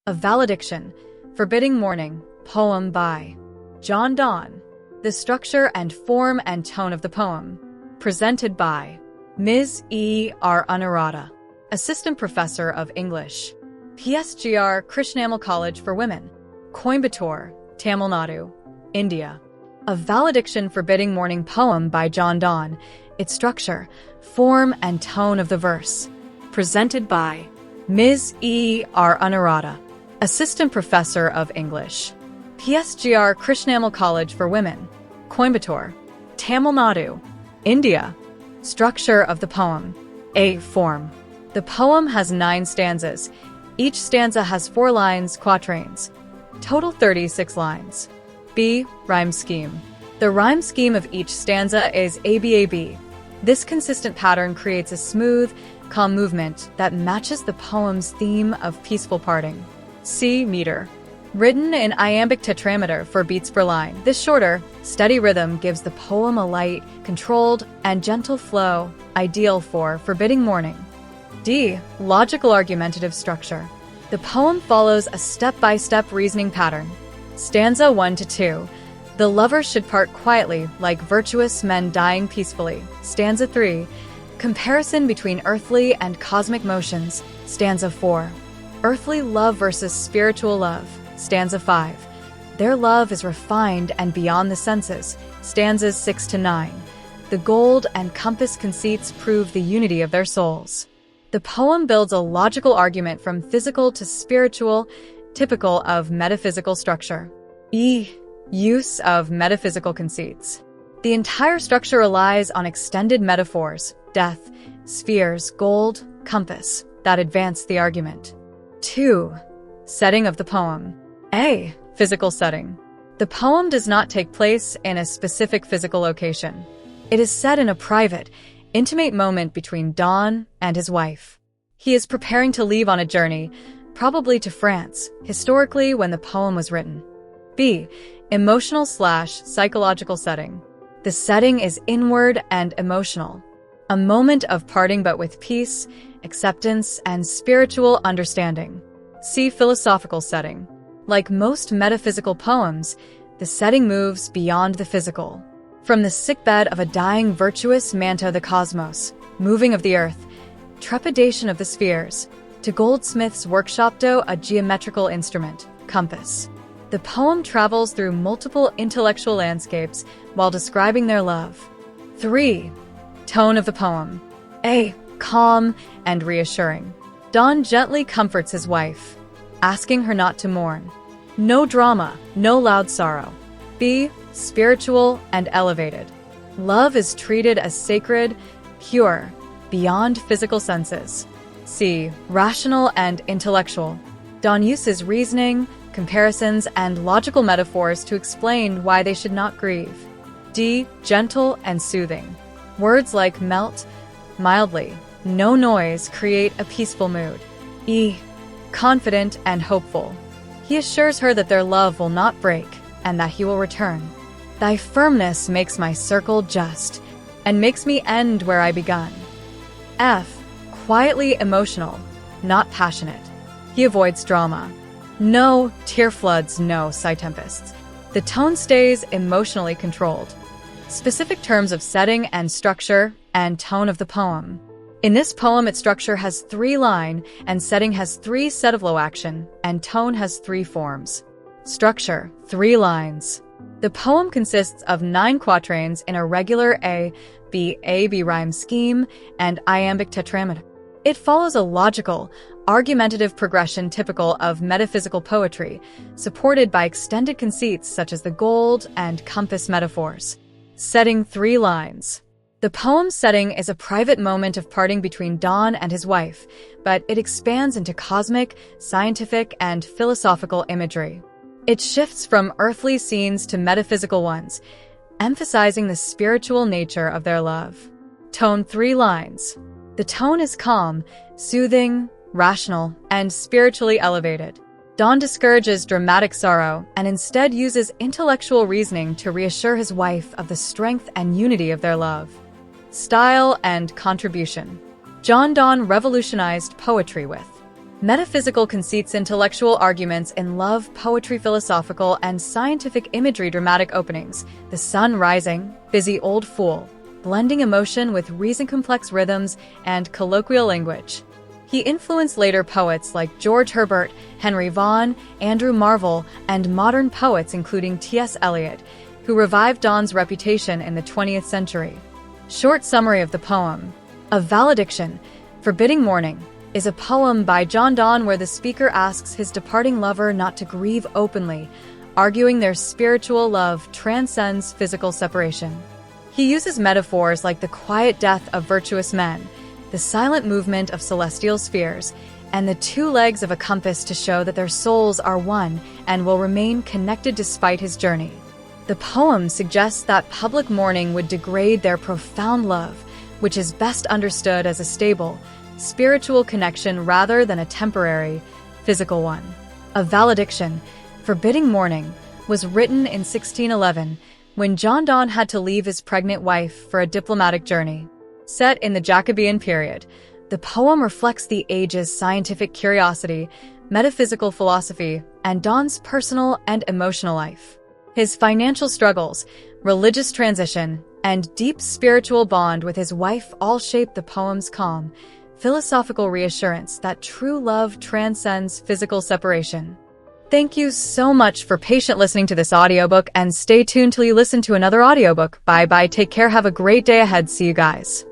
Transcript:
A Valediction, Forbidding Mourning, poem by John Donne. The structure and form and tone of the poem. Presented by Ms. E. R. Anuradha, Assistant Professor of English, PSGR Krishnamal College for Women, Coimbatore, Tamil Nadu, India. A Valediction, Forbidding Mourning poem by John Donne. Its structure, form, and tone of the verse. Presented by Ms. E. R. Anuradha, Assistant Professor of English, PSGR Krishnamal College for Women, Coimbatore, Tamil Nadu, India. Structure of the poem. A. Form. The poem has 9 stanzas. Each stanza has 4 lines, quatrains. Total 36 lines. B. Rhyme scheme. The rhyme scheme of each stanza is ABAB. This consistent pattern creates a smooth, calm movement that matches the poem's theme of peaceful parting. C. Meter. Written in iambic tetrameter for beats per line, this shorter, steady rhythm gives the poem a light, controlled, and gentle flow, ideal for forbidding mourning. D. Logical argumentative structure. The poem follows a step-by-step reasoning pattern. Stanza 1 to 2. The lovers should part quietly, like virtuous men dying peacefully. Stanza 3. Comparison between earthly and cosmic motions. Stanza 4. Earthly love versus spiritual love. Stanza 5. Their love is refined and beyond the senses. Stanzas 6 to 9. The gold and compass conceits prove the unity of their souls. The poem builds a logical argument from physical to spiritual, typical of metaphysical structure. E. Use of metaphysical conceits. The entire structure relies on extended metaphors, death, spheres, gold, compass, that advance the argument. 2. Setting of the poem. A. Physical setting. The poem does not take place in a specific physical location. It is set in a private, intimate moment between Donne and his wife. He is preparing to leave on a journey, probably to France, historically when the poem was written. B. Emotional/psychological setting. The setting is inward and emotional. A moment of parting but with peace, acceptance, and spiritual understanding. See philosophical setting. Like most metaphysical poems, the setting moves beyond the physical. From the sickbed of a dying virtuous man to the cosmos, moving of the earth, trepidation of the spheres, to goldsmith's workshop to a geometrical instrument, compass. The poem travels through multiple intellectual landscapes while describing their love. 3. Tone of the poem. A. Calm and reassuring. Donne gently comforts his wife, asking her not to mourn. No drama, no loud sorrow. B. Spiritual and elevated. Love is treated as sacred, pure, beyond physical senses. C. Rational and intellectual. Donne uses reasoning, comparisons, and logical metaphors to explain why they should not grieve. D. Gentle and soothing. Words like melt, mildly, no noise create a peaceful mood. E. Confident and hopeful. He assures her that their love will not break and that he will return. Thy firmness makes my circle just and makes me end where I begun. F. Quietly emotional, not passionate. He avoids drama. No tear floods, no sigh tempests. The tone stays emotionally controlled. Specific terms of setting and structure and tone of the poem. In this poem, its structure has 3 line, and setting has 3 set of low action, and tone has 3 forms. Structure, 3 lines. The poem consists of 9 quatrains in a regular A-B rhyme scheme and iambic tetrameter. It follows a logical, argumentative progression typical of metaphysical poetry, supported by extended conceits such as the gold and compass metaphors. Setting 3 lines. The poem's setting is a private moment of parting between Donne and his wife, but it expands into cosmic, scientific, and philosophical imagery. It shifts from earthly scenes to metaphysical ones, emphasizing the spiritual nature of their love. Tone 3 lines. The tone is calm, soothing, rational, and spiritually elevated. Donne discourages dramatic sorrow and instead uses intellectual reasoning to reassure his wife of the strength and unity of their love. Style and contribution. John Donne revolutionized poetry with Metaphysical conceits, intellectual arguments in love, poetry, philosophical, and scientific imagery, dramatic openings. The sun rising, busy old fool, blending emotion with reason, complex rhythms, and colloquial language. He influenced later poets like George Herbert, Henry Vaughan, Andrew Marvell, and modern poets including T.S. Eliot, who revived Donne's reputation in the 20th century. Short summary of the poem. A Valediction, Forbidding Mourning, is a poem by John Donne where the speaker asks his departing lover not to grieve openly, arguing their spiritual love transcends physical separation. He uses metaphors like the quiet death of virtuous men, the silent movement of celestial spheres, and the two legs of a compass to show that their souls are one and will remain connected despite his journey. The poem suggests that public mourning would degrade their profound love, which is best understood as a stable, spiritual connection rather than a temporary, physical one. A Valediction, Forbidding Mourning, was written in 1611 when John Donne had to leave his pregnant wife for a diplomatic journey. Set in the Jacobean period, the poem reflects the age's scientific curiosity, metaphysical philosophy, and Donne's personal and emotional life. His financial struggles, religious transition, and deep spiritual bond with his wife all shape the poem's calm, philosophical reassurance that true love transcends physical separation. Thank you so much for patient listening to this audiobook, and stay tuned till you listen to another audiobook. Bye bye, take care, have a great day ahead, see you guys.